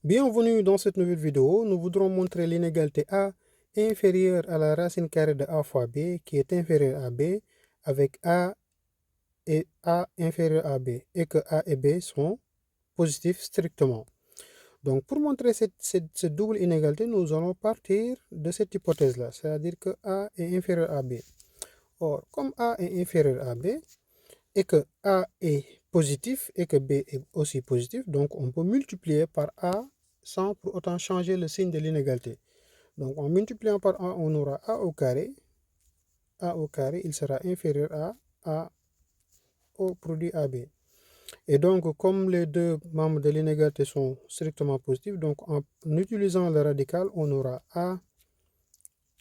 Bienvenue dans cette nouvelle vidéo. Nous voudrons montrer l'inégalité A inférieure à la racine carrée de A fois B qui est inférieure à B avec A et A inférieur à B et que A et B sont positifs strictement. Donc pour montrer cette double inégalité, nous allons partir de cette hypothèse-là, c'est-à-dire que A est inférieur à B. Or, comme A est inférieur à B et que A est positif et que B est aussi positif, donc on peut multiplier par A sans pour autant changer le signe de l'inégalité. Donc en multipliant par A, on aura A au carré. A au carré, il sera inférieur à A au produit AB. Et donc, comme les deux membres de l'inégalité sont strictement positifs, donc en utilisant le radical, on aura A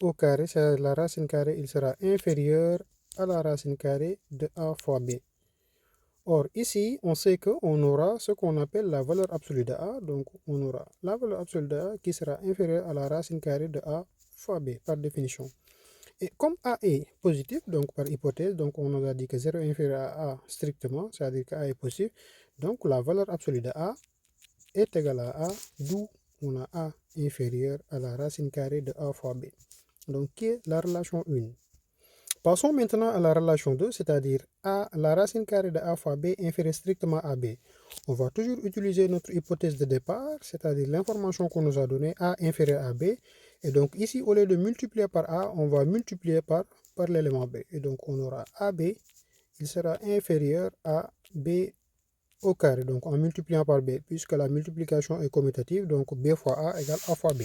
au carré, c'est la racine carrée, il sera inférieur à la racine carrée de A fois B. Or, ici, on sait qu'on aura ce qu'on appelle la valeur absolue de A. Donc, on aura la valeur absolue de A qui sera inférieure à la racine carrée de A fois B, par définition. Et comme A est positif, donc par hypothèse, donc on nous a dit que 0 est inférieur à A strictement, c'est-à-dire que A est positif. Donc, la valeur absolue de A est égale à A, d'où on a A inférieur à la racine carrée de A fois B. Donc, qui est la relation 1. Passons maintenant à la relation 2, c'est-à-dire A, la racine carrée de A fois B inférieure strictement à B. On va toujours utiliser notre hypothèse de départ, c'est-à-dire l'information qu'on nous a donnée, A inférieur à B. Et donc ici, au lieu de multiplier par A, on va multiplier par l'élément B. Et donc on aura AB, il sera inférieur à B au carré, donc en multipliant par B, puisque la multiplication est commutative, donc B fois A égale A fois B.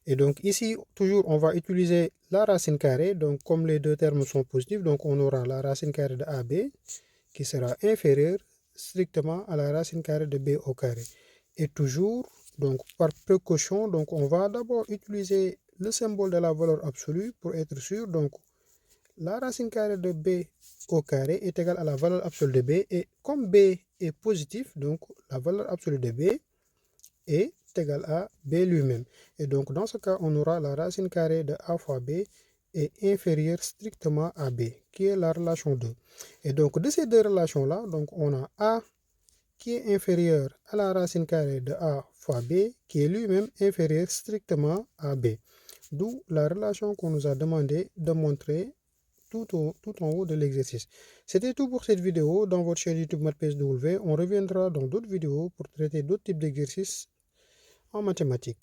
Et donc ici, toujours, on va utiliser la racine carrée. Donc comme les deux termes sont positifs, donc on aura la racine carrée de AB qui sera inférieure strictement à la racine carrée de B au carré. Et toujours, donc par précaution, donc on va d'abord utiliser le symbole de la valeur absolue pour être sûr. Donc la racine carrée de B au carré est égale à la valeur absolue de B. Et comme B est positif, donc la valeur absolue de B est égal à B lui-même. Et donc, dans ce cas, on aura la racine carrée de A fois B est inférieure strictement à B, qui est la relation 2. Et donc, de ces deux relations-là, donc on a A qui est inférieur à la racine carrée de A fois B, qui est lui-même inférieur strictement à B. D'où la relation qu'on nous a demandé de montrer tout en haut de l'exercice. C'était tout pour cette vidéo. Dans votre chaîne YouTube MathPSW, on reviendra dans d'autres vidéos pour traiter d'autres types d'exercices en mathématiques.